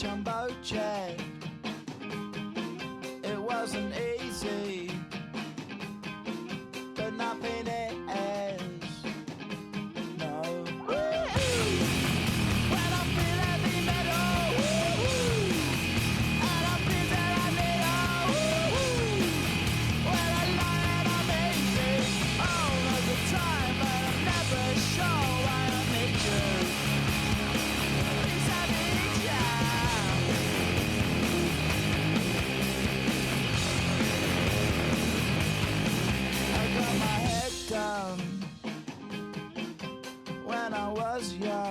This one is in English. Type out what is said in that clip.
jumbo jet. It wasn't easy, but nothing is. No. When I feel heavy metal, and I feel that I need when I lie and I'm easy all of the time, but I'm never sure why I need you. Please I need ya. I got my head down when I was young.